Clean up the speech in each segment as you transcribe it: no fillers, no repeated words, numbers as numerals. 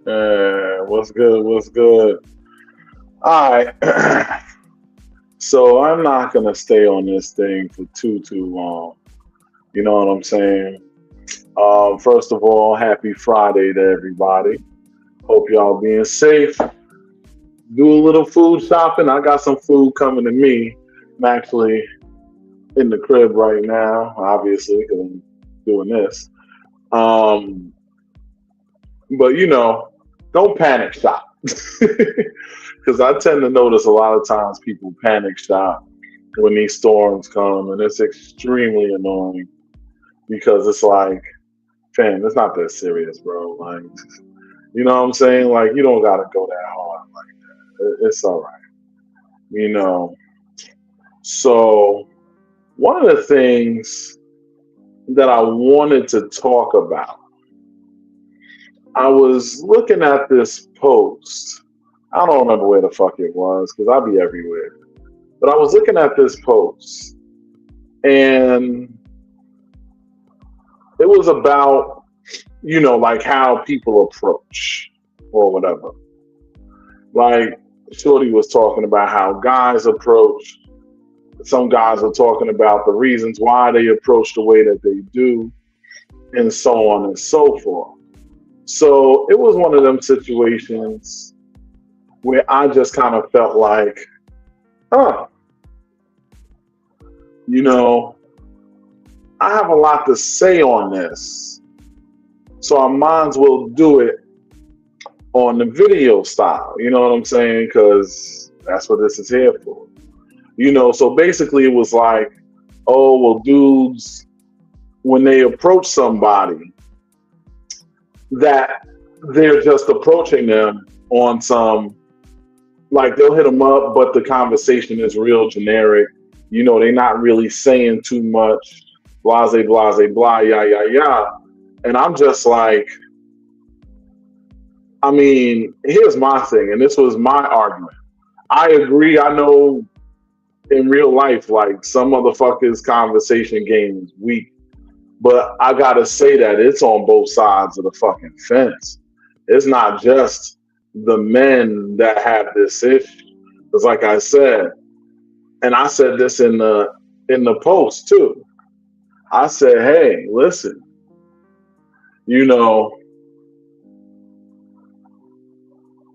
What's good? What's good? All right. So I'm not gonna stay on this thing for too long. You know what I'm saying? First of all, happy Friday to everybody. Hope y'all being safe. Do a little food shopping. I got some food coming to me. I'm actually in the crib right now, obviously, because I'm doing this. Um, but don't panic shop. Because I tend to notice a lot of times people panic shop when these storms come, and it's extremely annoying because it's like, fam, it's not that serious, bro. Like, you know what I'm saying? Like, you don't gotta go that hard. Like, it's all right, you know. So, one of the things that I wanted to talk about, I was looking at this post. I don't remember where the fuck it was because I'll be everywhere. But I was looking at this post, and it was about like how people approach or whatever. Like Shorty was talking about how guys approach. Some guys are talking about the reasons why they approach the way that they do, and so on and so forth. So it was one of them situations where I just kind of felt like, huh, you know, I have a lot to say on this. So I might as well do it on the video style. You know what I'm saying? Because that's what this is here for. So basically it was like, oh, well, dudes, when they approach somebody, that they're just approaching them on some, like they'll hit them up, but the conversation is real generic. They're not really saying too much, blase, blase, blah, yeah, yeah, yeah. And I'm just like, I mean, here's my thing, and this was my argument. I agree. I know in real life, like some motherfuckers' conversation game is weak, but I gotta say that it's on both sides of the fucking fence. It's not just the men that have this issue. Because, like I said, and I said this in the post too. I said, hey, listen, you know,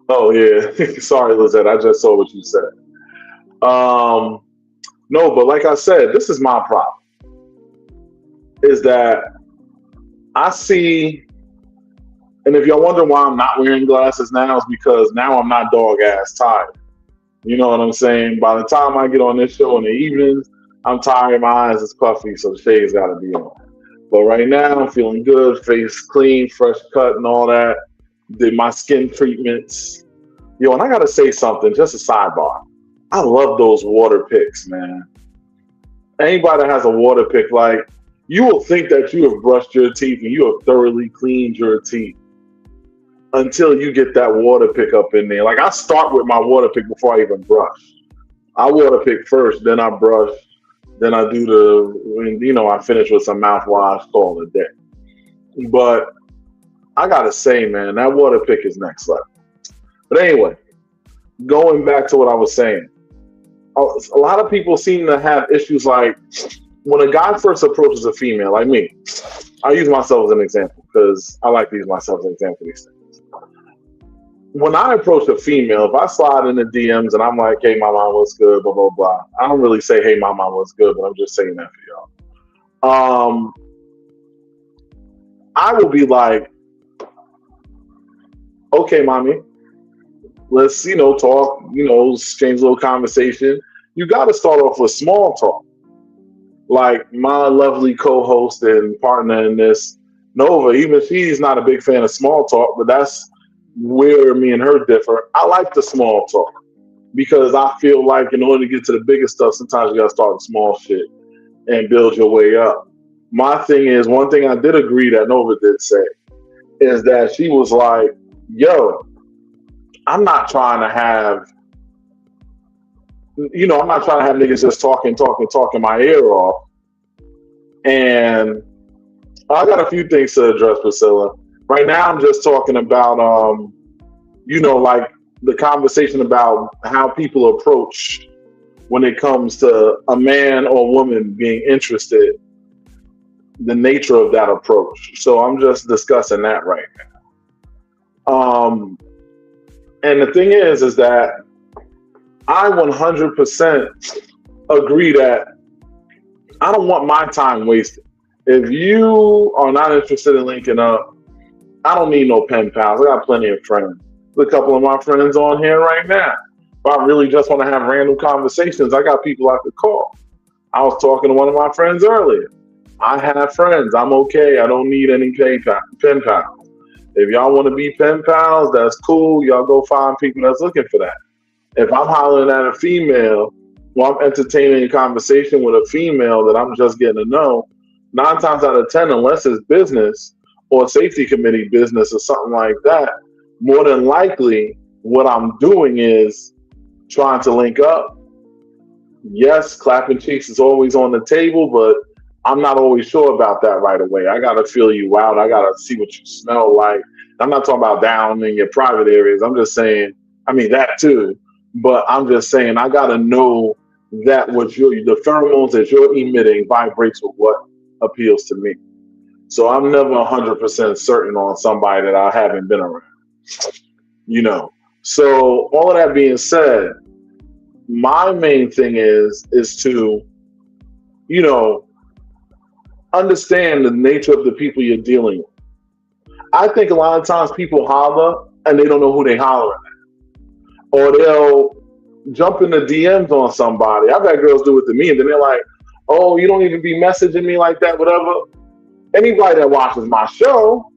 oh yeah, sorry, Lizette, I just saw what you said. Um, no, but like I said, this is my problem. Is that I see, and if y'all wonder why I'm not wearing glasses now, is because now I'm not dog ass tired. You know what I'm saying? By the time I get on this show in the evenings, I'm tired, my eyes is puffy, so the shade's got to be on. But right now, I'm feeling good, face clean, fresh cut, and all that. Did my skin treatments. Yo, and I gotta say something, just a sidebar. I love those water picks, man. Anybody that has a water pick, like, you will think that you have brushed your teeth and you have thoroughly cleaned your teeth until you get that water pick up in there. Like, I start with my water pick before I even brush. I water pick first, then I brush, then I do I finish with some mouthwash, call it a day. But I gotta say, man, that water pick is next level. But anyway, going back to what I was saying, a lot of people seem to have issues like when a guy first approaches a female, like me. I use myself as an example because I like to use myself as an example for these things. When I approach a female, if I slide in the DMs and I'm like, hey, mama, what's good, blah, blah, blah. I don't really say, hey, mama, what's good, but I'm just saying that for y'all. I will be like, okay, mommy, let's, talk, exchange a little conversation. You got to start off with small talk. Like my lovely co-host and partner in this, Nova, even she's not a big fan of small talk, but that's where me and her differ. I like the small talk because I feel like in order to get to the bigger stuff, sometimes you got to start with small shit and build your way up. My thing is, one thing I did agree that Nova did say is that she was like, yo, I'm not trying to have, I'm not trying to have niggas just talking my ear off. And I got a few things to address, Priscilla. Right now, I'm just talking about, like the conversation about how people approach when it comes to a man or woman being interested, the nature of that approach. So I'm just discussing that right now. And the thing is that I 100% agree that I don't want my time wasted. If you are not interested in linking up, I don't need no pen pals. I got plenty of friends. There's a couple of my friends on here right now. If I really just want to have random conversations, I got people I could call. I was talking to one of my friends earlier. I have friends. I'm okay. I don't need any pen pals. If y'all want to be pen pals, that's cool. Y'all go find people that's looking for that. If I'm hollering at a female, or I'm entertaining a conversation with a female that I'm just getting to know, 9 times out of 10, unless it's business or safety committee business or something like that, more than likely what I'm doing is trying to link up. Yes, clapping cheeks is always on the table, but I'm not always sure about that right away. I gotta feel you out. I gotta see what you smell like. I'm not talking about down in your private areas. I'm just saying, I mean that too, but I'm just saying I gotta know that the pheromones that you're emitting vibrates with what appeals to me. So I'm never 100% certain on somebody that I haven't been around. You know. So all of that being said, my main thing is to, you know, understand the nature of the people you're dealing with. I think a lot of times people holler and they don't know who they hollering at. Or they'll jump in the DMs on somebody. I've had girls do it to me and then they're like, oh, you don't even be messaging me like that, whatever. Anybody that watches my show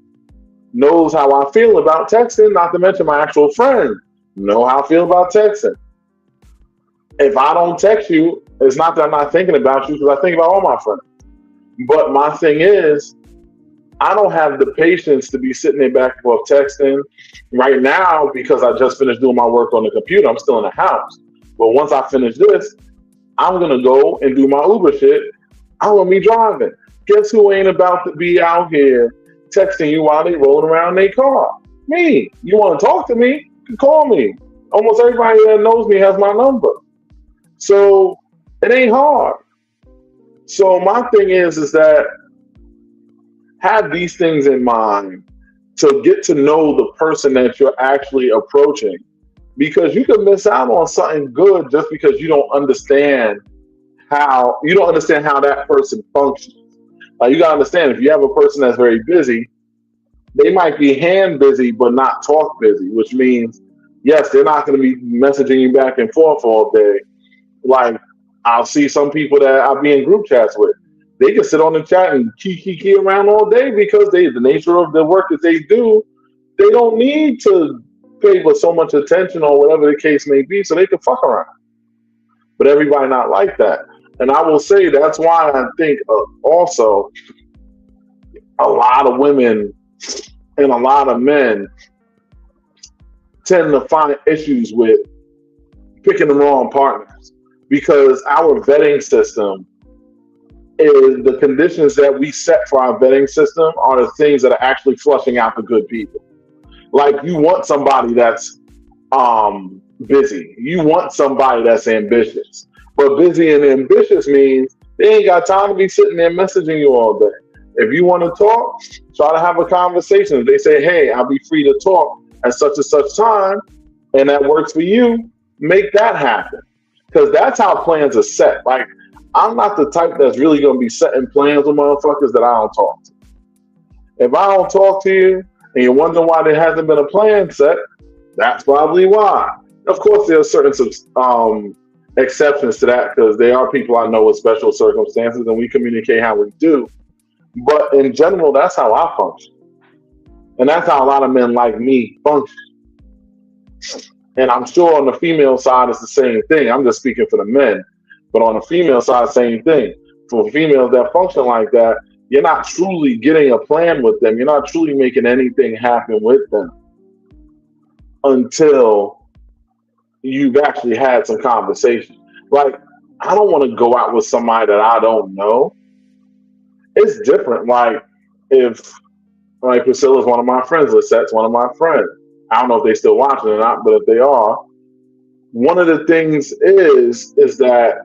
knows how I feel about texting, not to mention my actual friends know how I feel about texting. If I don't text you, it's not that I'm not thinking about you because I think about all my friends. But my thing is, I don't have the patience to be sitting there back and forth texting right now because I just finished doing my work on the computer. I'm still in the house. But once I finish this, I'm going to go and do my Uber shit. I want me driving. Guess who ain't about to be out here texting you while they rolling around their car? Me. You want to talk to me? You can call me. Almost everybody that knows me has my number. So it ain't hard. So my thing is that have these things in mind to get to know the person that you're actually approaching, because you can miss out on something good just because you don't understand how that person functions. You gotta understand, if you have a person that's very busy, they might be hand busy but not talk busy, which means yes, they're not going to be messaging you back and forth all day. Like, I'll see some people that I'll be in group chats with. They can sit on the chat and key around all day because the nature of the work that they do, they don't need to pay for so much attention or whatever the case may be, so they can fuck around. But everybody not like that. And I will say that's why I think also a lot of women and a lot of men tend to find issues with picking the wrong partners, because our vetting system is the conditions that we set for our vetting system are the things that are actually flushing out the good people. Like, you want somebody that's busy. You want somebody that's ambitious. But busy and ambitious means they ain't got time to be sitting there messaging you all day. If you want to talk, try to have a conversation. If they say, hey, I'll be free to talk at such and such time, and that works for you, make that happen. Because that's how plans are set. Like, I'm not the type that's really going to be setting plans with motherfuckers that I don't talk to. If I don't talk to you and you're wondering why there hasn't been a plan set, that's probably why. Of course, there are certain exceptions to that, because there are people I know with special circumstances and we communicate how we do. But in general, that's how I function. And that's how a lot of men like me function. And I'm sure on the female side, it's the same thing. I'm just speaking for the men. But on the female side, same thing. For females that function like that, you're not truly getting a plan with them. You're not truly making anything happen with them until you've actually had some conversation. Like, I don't want to go out with somebody that I don't know. It's different. Like, if Like Priscilla's one of my friends, Lisette's one of my friends. I don't know if they still watching or not, but if they are, one of the things is that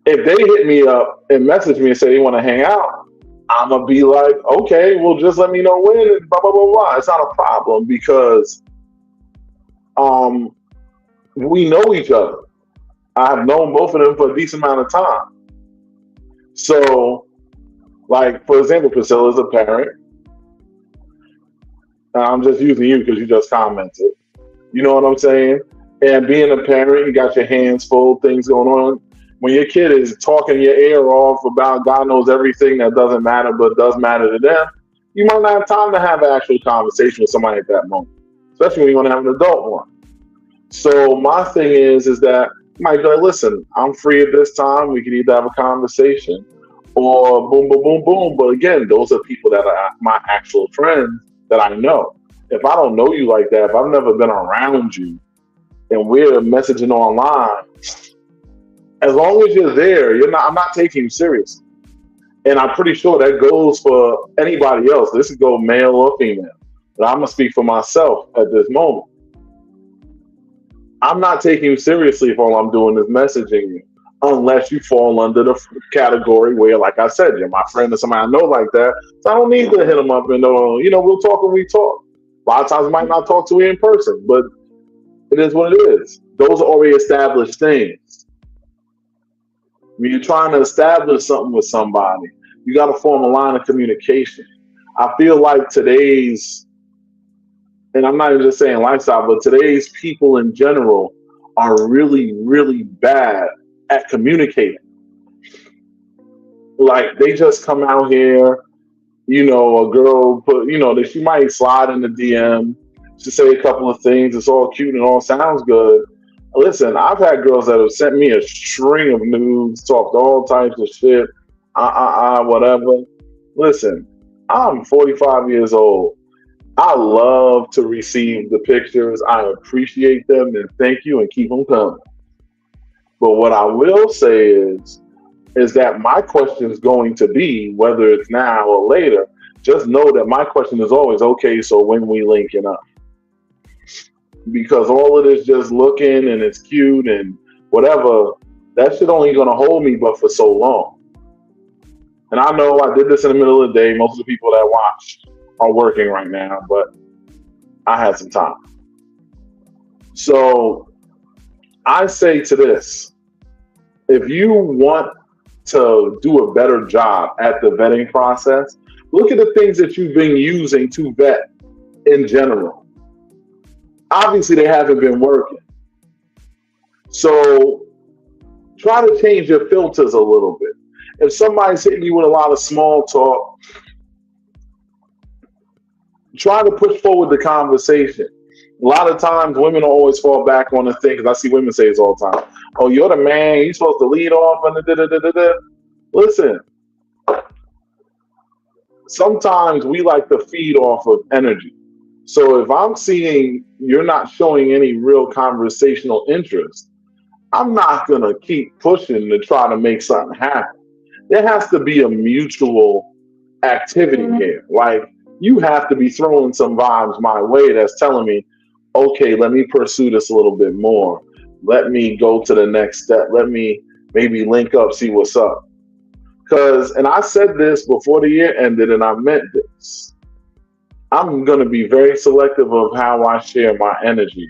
if they hit me up and message me and say they want to hang out, I'm gonna be like, okay, well, just let me know when and blah blah blah blah. It's not a problem because um, we know each other. I've known both of them for a decent amount of time. So, like for example, Priscilla's a parent. I'm just using you because you just commented. You know what I'm saying? And being a parent, you got your hands full, things going on. When your kid is talking your ear off about God knows everything that doesn't matter but does matter to them, you might not have time to have an actual conversation with somebody at that moment, especially when you want to have an adult one. So my thing is that you might be like, listen, I'm free at this time. We can either have a conversation or boom, boom, boom, boom. But again, those are people that are my actual friends that I know. If I don't know you like that, if I've never been around you and we're messaging online, as long as you're there, I'm not taking you serious. And I'm pretty sure that goes for anybody else. This could go male or female. But I'm gonna speak for myself at this moment. I'm not taking you seriously if all I'm doing is messaging you, unless you fall under the category where, like I said, you're my friend or somebody I know like that. So I don't need to hit them up and we'll talk when we talk. A lot of times I might not talk to you in person, but it is what it is. Those are already established things. When you're trying to establish something with somebody, you got to form a line of communication. I feel like today's, and I'm not even just saying lifestyle, but today's people in general are really, really bad at communicating. Like they just come out here, a girl that she might slide in the DM, to say a couple of things. It's all cute and all sounds good. Listen, I've had girls that have sent me a string of nudes, talked all types of shit, whatever. Listen, I'm 45 years old. I love to receive the pictures. I appreciate them and thank you and keep them coming. But what I will say is that my question is going to be, whether it's now or later, just know that my question is always, okay, so when we linking up? Because all of this just looking and it's cute and whatever, that shit only gonna hold me but for so long. And I know I did this in the middle of the day. Most of the people that watch are working right now, but I had some time. So I say to this, if you want to do a better job at the vetting process, look at the things that you've been using to vet in general. Obviously, they haven't been working. So try to change your filters a little bit. If somebody's hitting you with a lot of small talk, try to push forward the conversation. A lot of times, women always fall back on the thing, because I see women say this all the time. Oh, you're the man. You're supposed to lead off and da-da-da-da-da. Listen, sometimes we like to feed off of energy. So if I'm seeing you're not showing any real conversational interest, I'm not going to keep pushing to try to make something happen. There has to be a mutual activity here. Like, you have to be throwing some vibes my way that's telling me, okay, let me pursue this a little bit more. Let me go to the next step. Let me maybe link up, see what's up. And I said this before the year ended, and I meant this. I'm going to be very selective of how I share my energy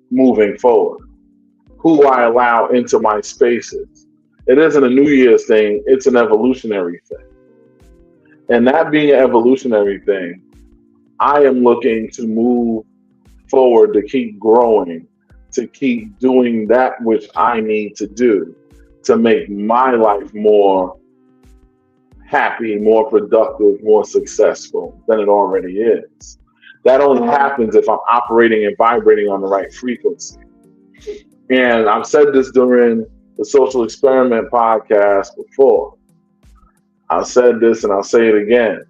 moving forward, who I allow into my spaces. It isn't a New Year's thing, it's an evolutionary thing. And that being an evolutionary thing, I am looking to move forward, to keep growing, to keep doing that which I need to do to make my life more happy, more productive, more successful than it already is. That only happens if I'm operating and vibrating on the right frequency. And I've said this during the Social Experiment podcast before. I've said this and I'll say it again.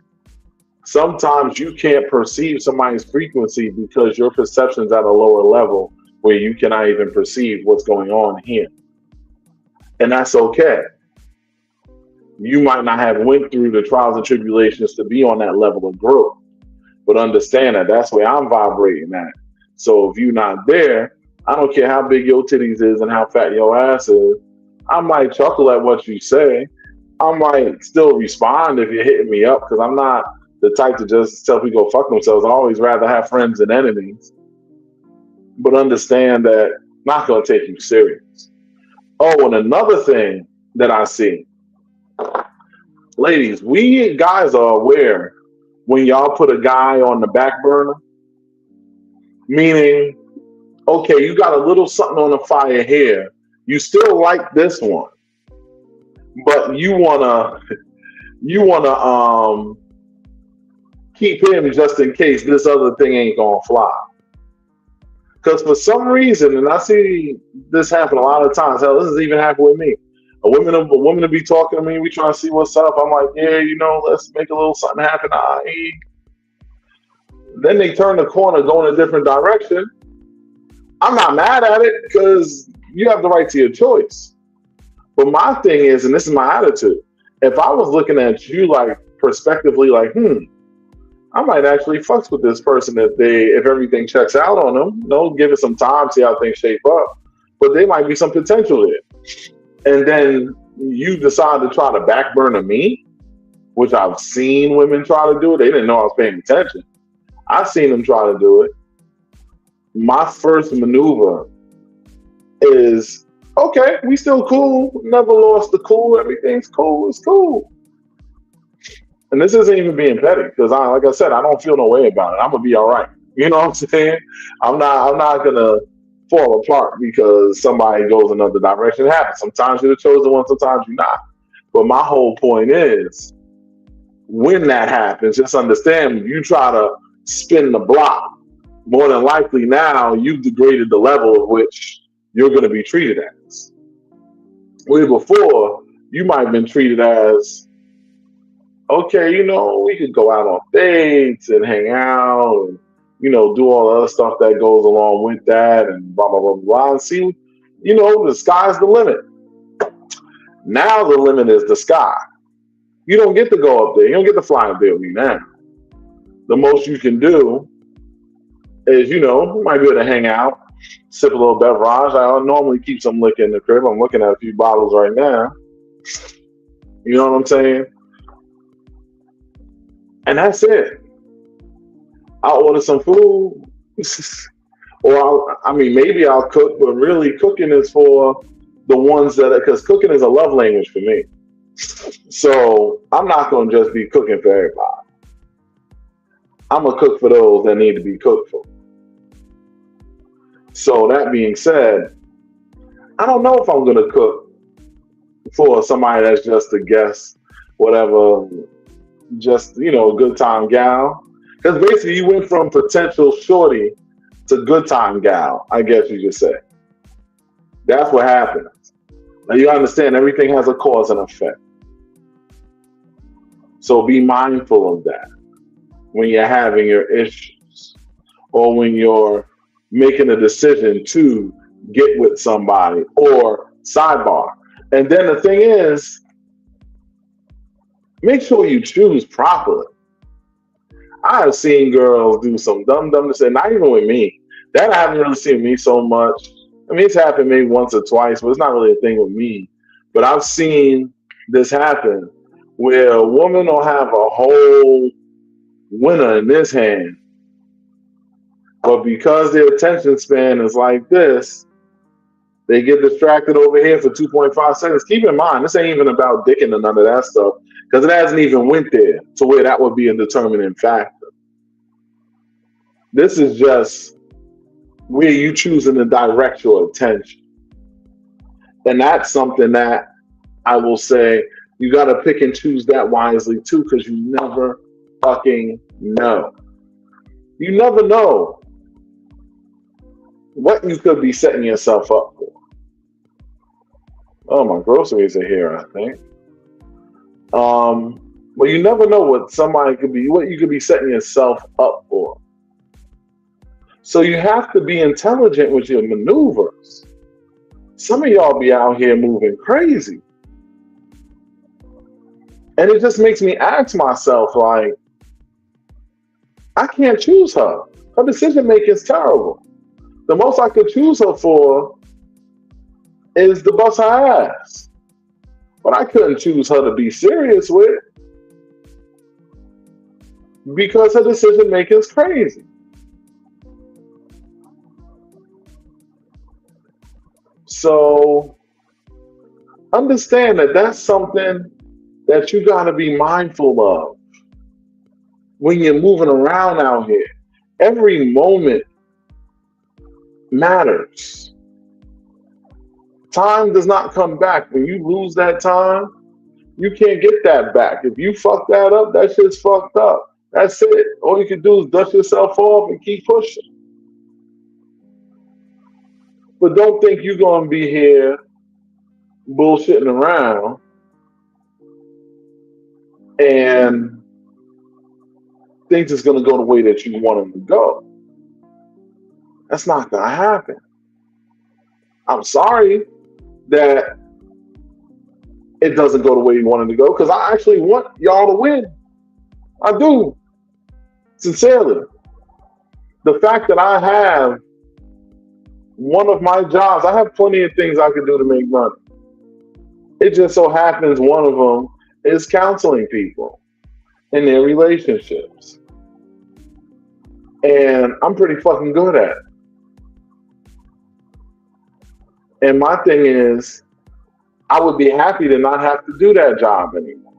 Sometimes you can't perceive somebody's frequency because your perception's at a lower level where you cannot even perceive what's going on here. And that's okay. You might not have went through the trials and tribulations to be on that level of growth, but understand that that's where I'm vibrating at. So if you're not there, I don't care how big your titties is and how fat your ass is. I might chuckle at what you say. I might still respond if you're hitting me up because I'm not the type to just tell people go fuck themselves. I always rather have friends than enemies. But understand that I'm not gonna take you serious. Oh, and another thing that I see, ladies, we guys are aware when y'all put a guy on the back burner, meaning, okay, you got a little something on the fire here. You still like this one, but you wanna keep him just in case this other thing ain't gonna fly. Because for some reason, and I see this happen a lot of times. Hell, this has even happened with me. A woman will be talking to me. We trying to see what's up. I'm like, yeah, let's make a little something happen. Then they turn the corner, go in a different direction. I'm not mad at it because you have the right to your choice. But my thing is, and this is my attitude, if I was looking at you like prospectively, like, I might actually fucks with this person if everything checks out on them. Give it some time, see how things shape up. But there might be some potential there. And then you decide to try to backburner me, which I've seen women try to do. They didn't know I was paying attention. I've seen them try to do it. My first maneuver is, okay, we still cool. Never lost the cool. Everything's cool. It's cool. And this isn't even being petty because, like I said, I don't feel no way about it. I'm gonna be all right. You know what I'm saying? I'm not gonna fall apart because somebody goes another direction. It happens. Sometimes you're the chosen one. Sometimes you're not. But my whole point is, when that happens, just understand you try to spin the block. More than likely, now you've degraded the level of which you're going to be treated as. Where before, you might have been treated as, okay, we could go out on dates and hang out and, do all the other stuff that goes along with that and blah, blah, blah, blah. And see, the sky's the limit. Now the limit is the sky. You don't get to go up there. You don't get to fly up there with me now. The most you can do is, you might be able to hang out, sip a little beverage. I normally keep some liquor in the crib. I'm looking at a few bottles right now. You know what I'm saying? And that's it. I'll order some food. Or, maybe I'll cook, but really cooking is for the ones because cooking is a love language for me. So I'm not going to just be cooking for everybody. I'm going to cook for those that need to be cooked for. So that being said, I don't know if I'm going to cook for somebody that's just a guest, whatever, just, a good time gal. Because basically you went from potential shorty to good time gal, I guess you could say. That's what happens. Now you understand everything has a cause and effect. So be mindful of that when you're having your issues or when you're making a decision to get with somebody or sidebar. And then the thing is, make sure you choose properly. I have seen girls do some dumb to say, not even with me. That I haven't really seen me so much. It's happened maybe once or twice, but it's not really a thing with me. But I've seen this happen where a woman will have a whole winner in this hand, but because their attention span is like this, they get distracted over here for 2.5 seconds. Keep in mind, this ain't even about dicking and none of that stuff, because it hasn't even went there to where that would be a determining factor. This is just where you choosing to direct your attention. And that's something that I will say you got to pick and choose that wisely too, because you never fucking know. You never know what you could be setting yourself up for. Oh, my groceries are here, I think. But you never know what you could be setting yourself up for. So you have to be intelligent with your maneuvers. Some of y'all be out here moving crazy. And it just makes me ask myself, like, I can't choose her. Her decision making is terrible. The most I could choose her for is to bust her ass. But I couldn't choose her to be serious with because her decision making is crazy. So understand that that's something that you got to be mindful of when you're moving around out here. Every moment matters. Time does not come back. When you lose that time, you can't get that back. If you fuck that up, that shit's fucked up. That's it. All you can do is dust yourself off and keep pushing. But don't think you're going to be here bullshitting around and things is going to go the way that you want them to go. That's not going to happen. I'm sorry that it doesn't go the way you want it to go because I actually want y'all to win. I do. Sincerely. The fact that I have one of my jobs, I have plenty of things I can do to make money. It just so happens one of them is counseling people in their relationships. And I'm pretty fucking good at it. And my thing is, I would be happy to not have to do that job anymore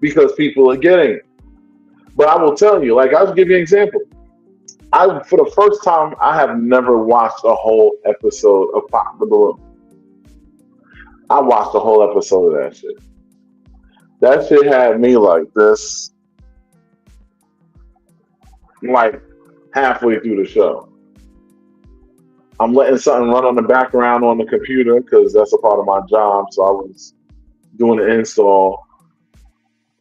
because people are getting it. But I will tell you, like I'll give you an example. For the first time, I have never watched a whole episode of Pop the Balloon. I watched a whole episode of that shit. That shit had me like this, like halfway through the show. I'm letting something run on the background on the computer because that's a part of my job. So I was doing the install.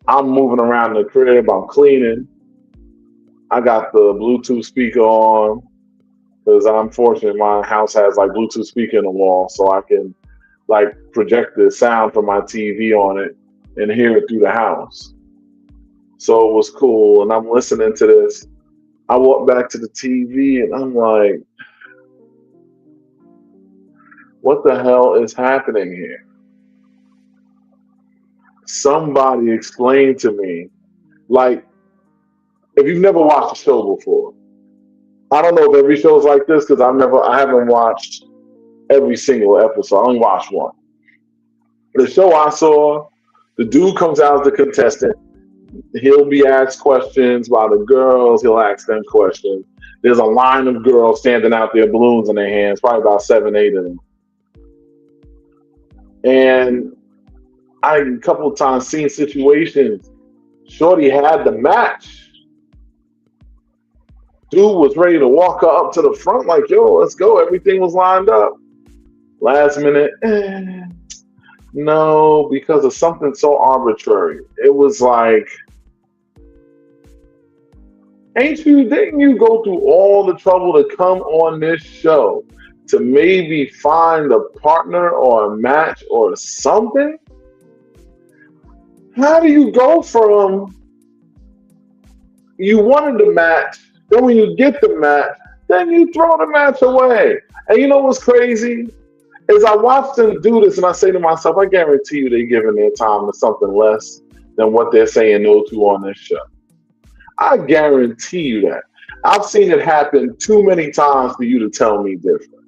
I'm moving around the crib. I'm cleaning. I got the Bluetooth speaker on because I'm fortunate my house has like Bluetooth speaker in the wall, so I can like project the sound from my TV on it and hear it through the house. So it was cool, and I'm listening to this. I walk back to the TV and I'm like, what the hell is happening here? Somebody explain to me, like, if you've never watched a show before, I don't know if every show's like this because I haven't watched every single episode. I only watched one. The show I saw, the dude comes out as the contestant. He'll be asked questions by the girls. He'll ask them questions. There's a line of girls standing out there, balloons in their hands, probably about 7, 8 of them. And I a couple of times seen situations. Shorty had the match. Dude was ready to walk her up to the front like, yo, let's go. Everything was lined up. Last minute, no, because of something so arbitrary. It was like, didn't you go through all the trouble to come on this show to maybe find a partner or a match or something? How do you go from you wanted the match, then when you get the match, then you throw the match away? And you know what's crazy? Is I watch them do this and I say to myself, I guarantee you they're giving their time to something less than what they're saying no to on this show. I guarantee you that. I've seen it happen too many times for you to tell me different.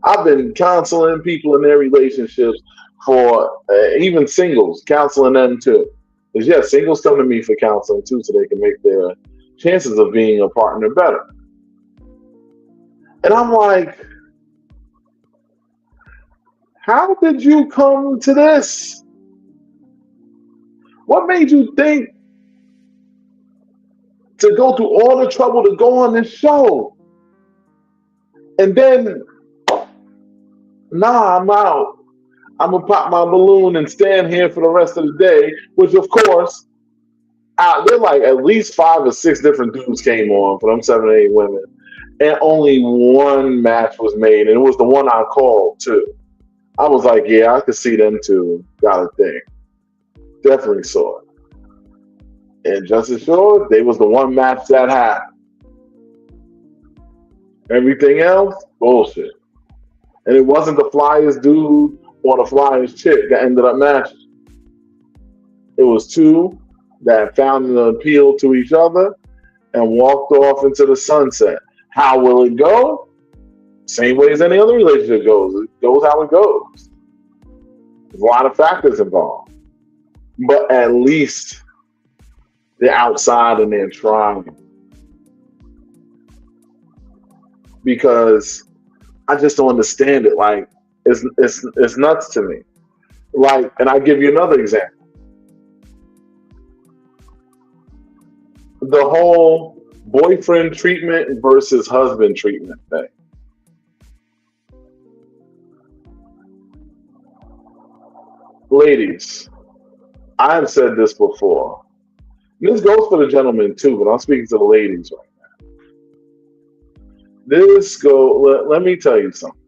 I've been counseling people in their relationships for even singles, counseling them too. Because yeah, singles come to me for counseling too so they can make their chances of being a partner better. And I'm like, how did you come to this? What made you think to go through all the trouble to go on this show? And then, nah, I'm out. I'm going to pop my balloon and stand here for the rest of the day, which of course, there like at least 5 or 6 different dudes came on for them 7 or 8 women. And only one match was made, and it was the one I called too. I was like, yeah, I could see them too. Got a thing. Definitely saw it. And just as sure, they was the one match that happened. Everything else, bullshit. And it wasn't the Flyers dude or the Flyers chick that ended up matching. It was two that found an appeal to each other and walked off into the sunset. How will it go? Same way as any other relationship goes. It goes how it goes. There's a lot of factors involved. But at least they're outside and they're trying. Because I just don't understand it. Like, it's nuts to me. Like, and I give you another example. The whole boyfriend treatment versus husband treatment thing. Ladies, I have said this before. This goes for the gentlemen too, but I'm speaking to the ladies right now. Let me tell you something.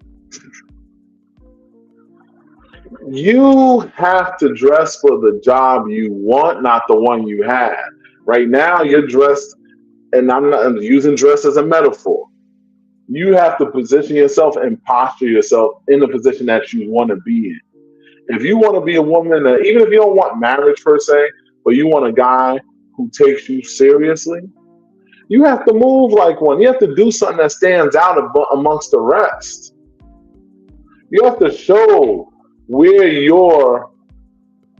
You have to dress for the job you want, not the one you had. Right now, you're dressed, and I'm using dress as a metaphor. You have to position yourself and posture yourself in the position that you want to be in. If you want to be a woman, even if you don't want marriage per se, but you want a guy who takes you seriously, you have to move like one. You have to do something that stands out amongst the rest. You have to show where your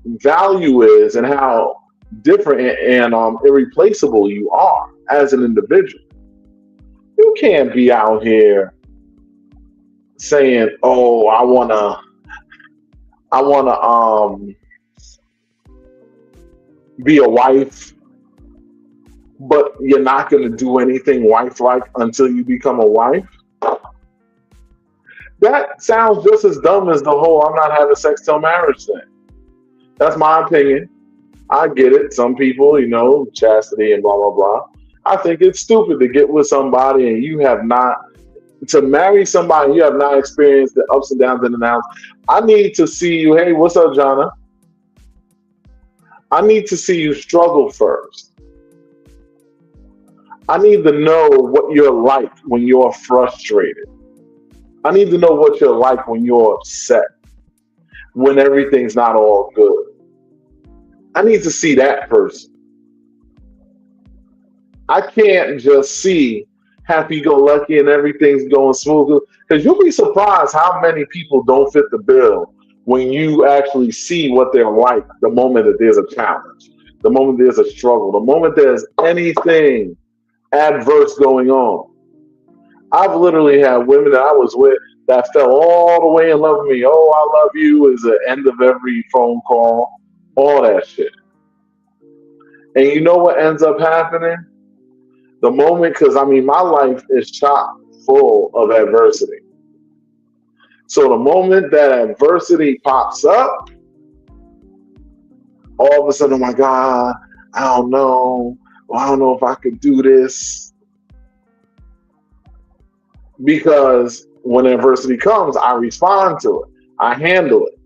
value is and how different and irreplaceable you are as an individual. You can't be out here saying, "Oh, I wanna be a wife," but you're not gonna do anything wife-like until you become a wife. That sounds just as dumb as the whole "I'm not having sex till marriage" thing. That's my opinion. I get it. Some people, chastity and blah blah blah. I think it's stupid to get with somebody and you have not to marry somebody you have not experienced the ups and downs and the downs. I need to see you. Hey, what's up, Jonna? I need to see you struggle first. I need to know what you're like when you're frustrated. I need to know what you're like when you're upset, when everything's not all good. I need to see that person. I can't just see happy-go-lucky and everything's going smooth. Because you'll be surprised how many people don't fit the bill when you actually see what they're like the moment that there's a challenge, the moment there's a struggle, the moment there's anything adverse going on. I've literally had women that I was with that fell all the way in love with me. "Oh, I love you" is the end of every phone call, all that shit. And you know what ends up happening? The moment, because my life is chock full of adversity. So the moment that adversity pops up, all of a sudden, "Oh my God, I don't know. Well, I don't know if I could do this." Because when adversity comes, I respond to it. I handle it.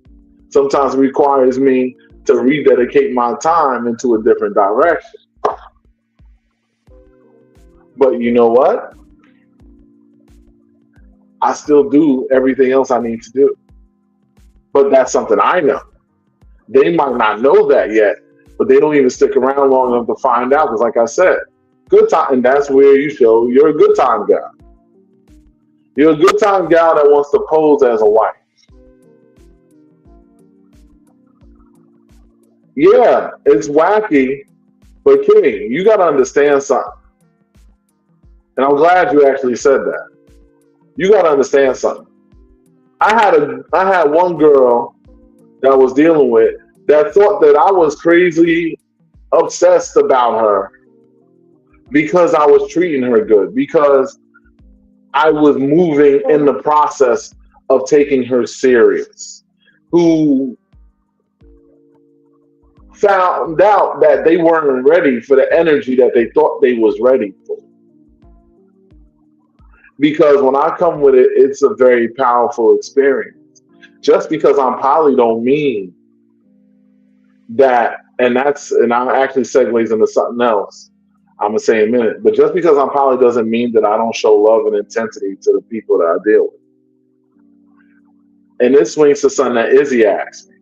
Sometimes it requires me to rededicate my time into a different direction. But you know what? I still do everything else I need to do. But that's something I know. They might not know that yet, but they don't even stick around long enough to find out. Because like I said, good time, and that's where you show you're a good time guy. You're a good time gal that wants to pose as a wife. Yeah, it's wacky, but King, you got to understand something. And I'm glad you actually said that. You got to understand something. I had one girl that I was dealing with that thought that I was crazy obsessed about her because I was treating her good, because I was moving in the process of taking her serious, who found out that they weren't ready for the energy that they thought they was ready for. Because when I come with it, it's a very powerful experience. Just because I'm poly don't mean And I'm actually segues into something else I'm gonna say in a minute. But just because I'm poly doesn't mean that I don't show love and intensity to the people that I deal with. And this swings to something that Izzy asked me,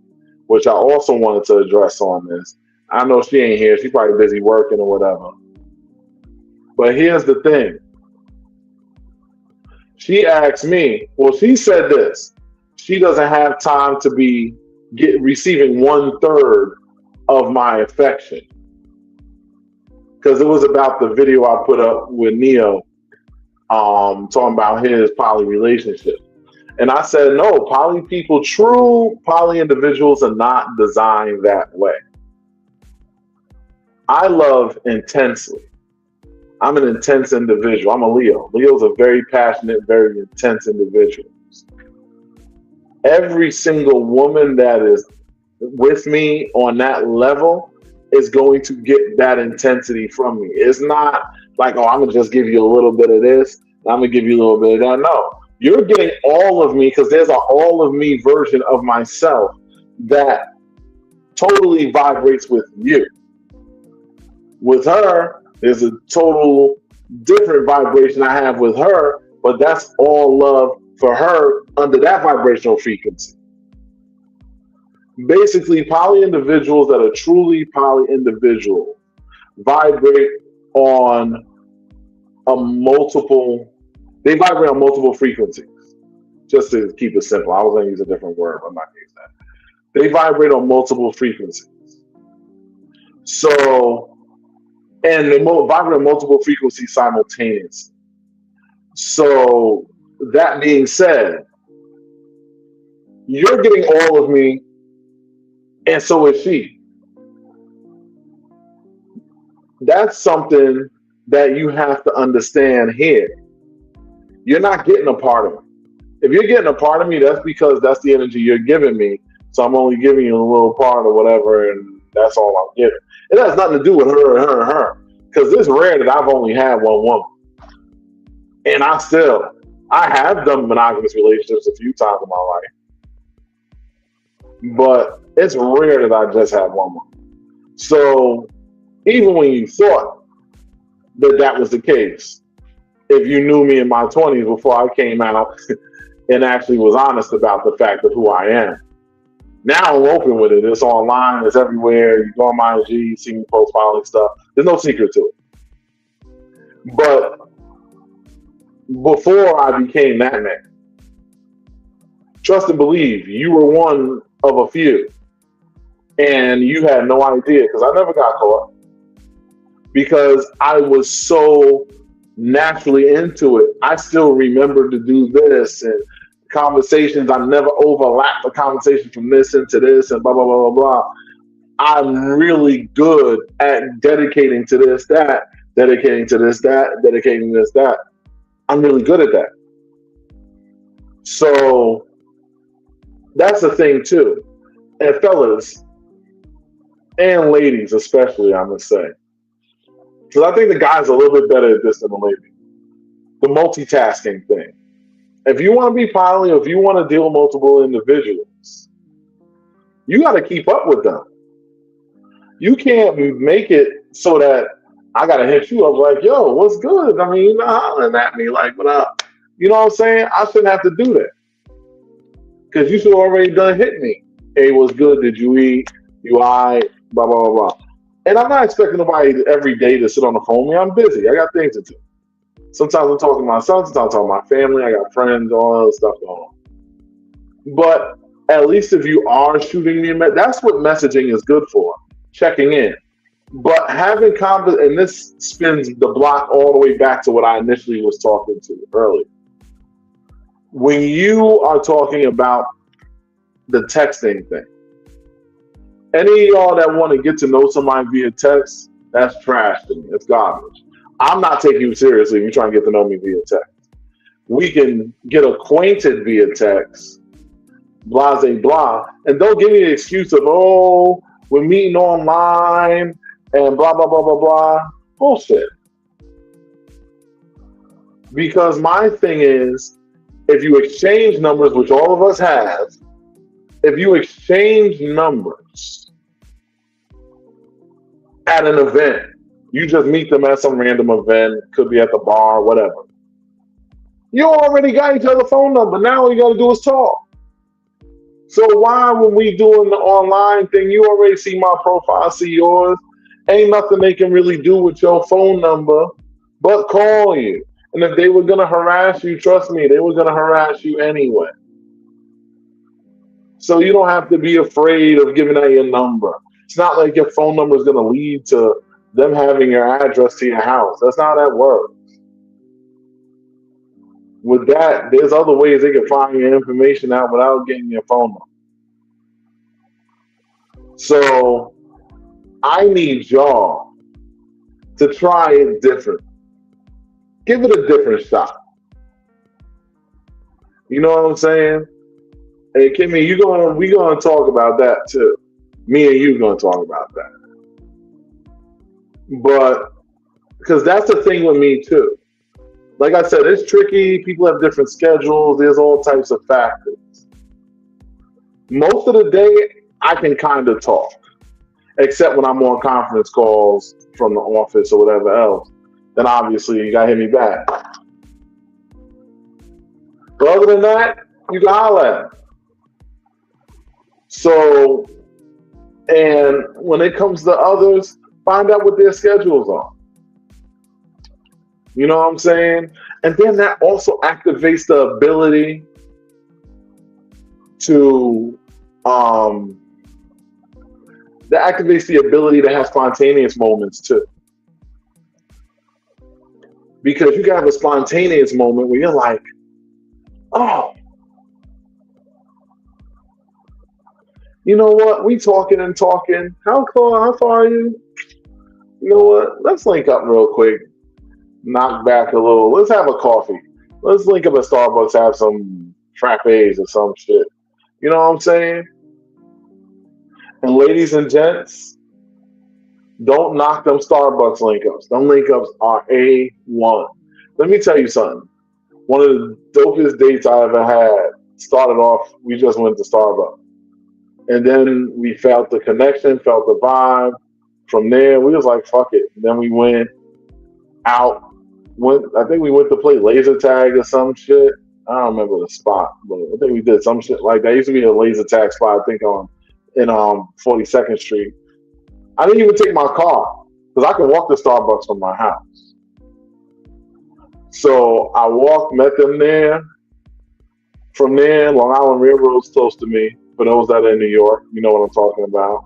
which I also wanted to address on this. I know she ain't here; she's probably busy working or whatever. But here's the thing: she asked me. Well, she said this. She doesn't have time to be receiving 1/3 of my affection because it was about the video I put up with Neo, talking about his poly relationship. And I said, no, poly people, true poly individuals are not designed that way. I love intensely. I'm an intense individual. I'm a Leo. Leos are very passionate, very intense individuals. Every single woman that is with me on that level is going to get that intensity from me. It's not like, oh, I'm going to just give you a little bit of this, I'm going to give you a little bit of that. No, you're getting all of me because there's an all of me version of myself that totally vibrates with you. With her, there's a total different vibration I have with her, but that's all love for her under that vibrational frequency. Basically, poly individuals that are truly poly individual vibrate on they vibrate on multiple frequencies. Just to keep it simple, I was going to use a different word, but I'm not going to use that. They vibrate on multiple frequencies. So, and they vibrate on multiple frequencies simultaneously. So, that being said, you're getting all of me, and so is she. That's something that you have to understand here. You're not getting a part of me. If you're getting a part of me, that's because that's the energy you're giving me. So I'm only giving you a little part or whatever, and that's all I'm getting. It has nothing to do with her and her and her. Because it's rare that I've only had one woman. And I have done monogamous relationships a few times in my life. But it's rare that I just have one woman. So even when you thought that was the case, if you knew me in my 20s before I came out and actually was honest about the fact of who I am. Now I'm open with it. It's online. It's everywhere. You go on my IG, you see me post filing stuff. There's no secret to it. But before I became that man, trust and believe, you were one of a few. And you had no idea because I never got caught. Because I was so naturally into it. I still remember to do this and conversations. I never overlap the conversation from this into this and blah, blah, blah, blah, blah. I'm really good at dedicating to this, that, dedicating to this, that, dedicating this, that. I'm really good at that. So that's the thing too. And fellas, and ladies especially, I must say. Because I think the guy's a little bit better at this than the lady. The multitasking thing. If you want to be poly, or if you want to deal with multiple individuals, you got to keep up with them. You can't make it so that I got to hit you up like, yo, what's good? I mean, you're not hollering at me like, what up? You know what I'm saying? I shouldn't have to do that. Because you should have already done hit me. Hey, what's good? Did you eat? You all right? Blah, blah, blah, blah. And I'm not expecting nobody every day to sit on the phone with me. I'm busy. I got things to do. Sometimes I'm talking to my son. Sometimes I'm talking to my family. I got friends, all that stuff going on. But at least if you are shooting me, that's what messaging is good for, checking in. But having and this spins the block all the way back to what I initially was talking to earlier. When you are talking about the texting thing, any of y'all that want to get to know somebody via text, that's trash to me. It's garbage. I'm not taking you seriously if you're trying to get to know me via text. We can get acquainted via text, blah, blah, blah, and don't give me the excuse of, oh, we're meeting online and blah, blah, blah, blah, blah. Bullshit. Because my thing is, if you exchange numbers, which all of us have, if you exchange numbers, at an event. You just meet them at some random event, could be at the bar, whatever. You already got each other's phone number. Now all you got to do is talk. So why, when we doing the online thing, you already see my profile, see yours. Ain't nothing they can really do with your phone number but call you. And if they were gonna harass you, trust me, they were gonna harass you anyway. So you don't have to be afraid of giving out your number. It's not like your phone number is gonna lead to them having your address to your house. That's not how that works. With that, there's other ways they can find your information out without getting your phone number. So I need y'all to try it different. Give it a different shot. You know what I'm saying? Hey Kimmy, we gonna talk about that too. Me and you gonna talk about that. But because that's the thing with me too. Like I said, it's tricky. People have different schedules. There's all types of factors. Most of the day, I can kind of talk, except when I'm on conference calls from the office or whatever else. Then obviously you gotta hit me back. But other than that, you can holler at me. So, and when it comes to others, find out what their schedules are. You know what I'm saying? And then that also activates the ability to to have spontaneous moments too. Because you can have a spontaneous moment where you're like, oh, you know what? We talking and talking. How far are you? You know what? Let's link up real quick. Knock back a little. Let's have a coffee. Let's link up at Starbucks, have some frappes or some shit. You know what I'm saying? And ladies and gents, don't knock them Starbucks link ups. Them link ups are A1. Let me tell you something. One of the dopest dates I ever had started off, we just went to Starbucks. And then we felt the connection, felt the vibe. From there, we was like, fuck it. Then we went out. I think we went to play laser tag or some shit. I don't remember the spot, but I think we did some shit like that. Used to be a laser tag spot, I think in 42nd Street. I didn't even take my car because I can walk to Starbucks from my house. So I walked, met them there. From there, Long Island Railroad's close to me. For those that are in New York, you know what I'm talking about.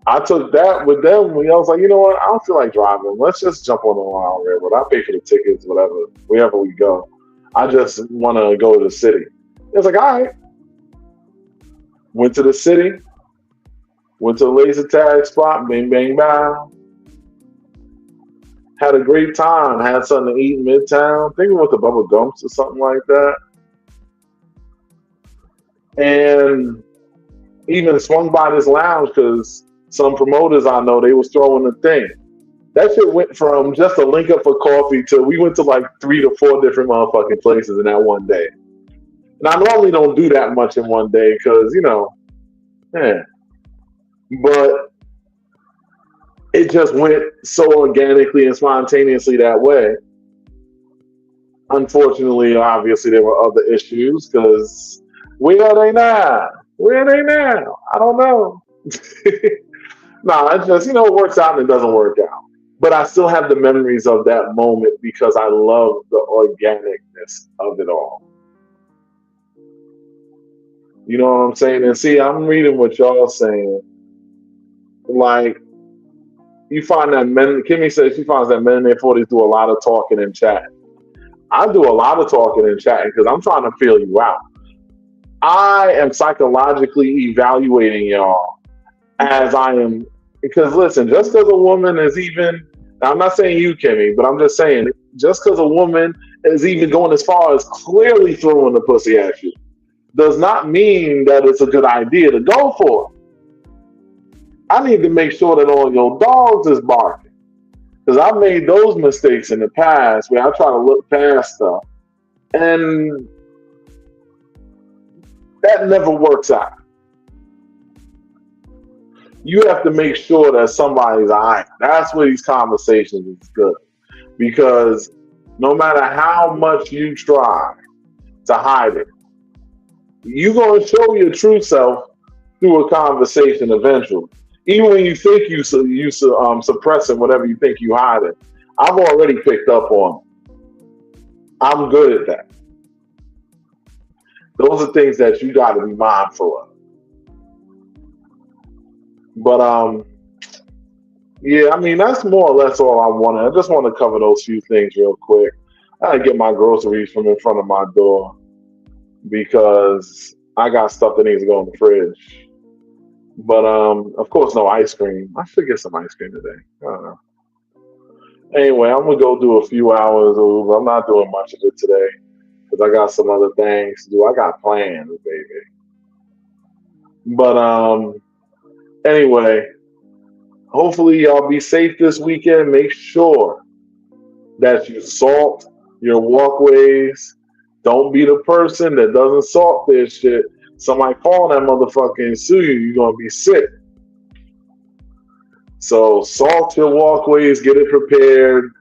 I took that with them. I was like, you know what? I don't feel like driving. Let's just jump on the Long Island Railroad. I'll pay for the tickets, whatever, wherever we go. I just want to go to the city. It was like, all right. Went to the city. Went to the laser tag spot. Bang, bang, bang. Had a great time. Had something to eat in Midtown. I think we went to Bubba Gumps or something like that. And even swung by this lounge because some promoters I know, they was throwing the thing. That shit went from just a link up for coffee to we went to like 3 to 4 different motherfucking places in that one day. And I normally don't do that much in one day because, yeah. But it just went so organically and spontaneously that way. Unfortunately, obviously, there were other issues because where are they now? Where are they now? I don't know. No, it's just, it works out and it doesn't work out. But I still have the memories of that moment because I love the organicness of it all. You know what I'm saying? And see, I'm reading what y'all saying. Like, you find that Kimmy says she finds that men in their 40s do a lot of talking and chatting. I do a lot of talking and chatting because I'm trying to feel you out. I am psychologically evaluating y'all as I am, because listen, just because a woman is even, now I'm not saying you, Kimmy, but I'm just saying, just because a woman is even going as far as clearly throwing the pussy at you, does not mean that it's a good idea to go for it. I need to make sure that all your dogs is barking. Because I've made those mistakes in the past where I try to look past stuff. And that never works out. you have to make sure that somebody's all right. That's where these conversations is good. Because no matter how much you try to hide it, you're gonna show your true self through a conversation eventually. Even when you think suppressing whatever you think you hiding, I've already picked up on it. I'm good at that. Those are things that you got to be mindful of. But yeah, I mean that's more or less all I wanted. I just want to cover those few things real quick. I get my groceries from in front of my door because I got stuff that needs to go in the fridge. But of course, no ice cream. I should get some ice cream today. I don't know. Anyway, I'm gonna go do a few hours of Uber. I'm not doing much of it today because I got some other things to do. I got plans, baby. But anyway, hopefully y'all be safe this weekend. Make sure that you salt your walkways. Don't be the person that doesn't salt their shit. Somebody call that motherfucker and sue you, you're gonna be sick. So salt your walkways, get it prepared,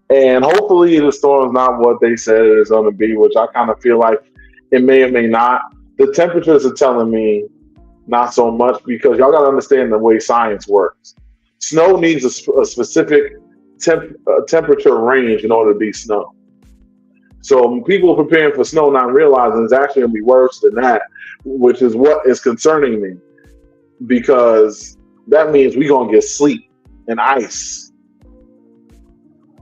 and hopefully the storm's not what they said it is gonna be, which I kind of feel like it may or may not. The temperatures are telling me not so much because y'all gotta understand the way science works. Snow needs a specific temperature range in order to be snow. So people are preparing for snow, not realizing it's actually gonna be worse than that, which is what is concerning me because that means we're gonna get sleet and ice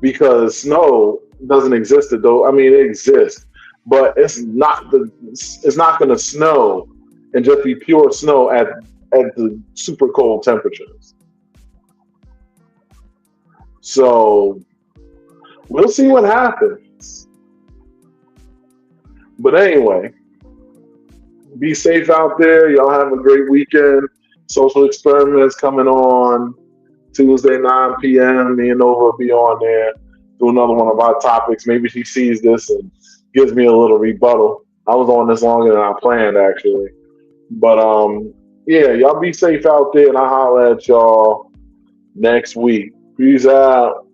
because snow doesn't exist. Though I mean it exists, but it's not gonna snow and just be pure snow at the super cold temperatures. So we'll see what happens. But anyway, be safe out there. Y'all have a great weekend. Social experiments coming on Tuesday, 9 p.m. Me and Nova will be on there. Do another one of our topics. Maybe she sees this and gives me a little rebuttal. I was on this longer than I planned, actually. But yeah, y'all be safe out there, and I'll holler at y'all next week. Peace out.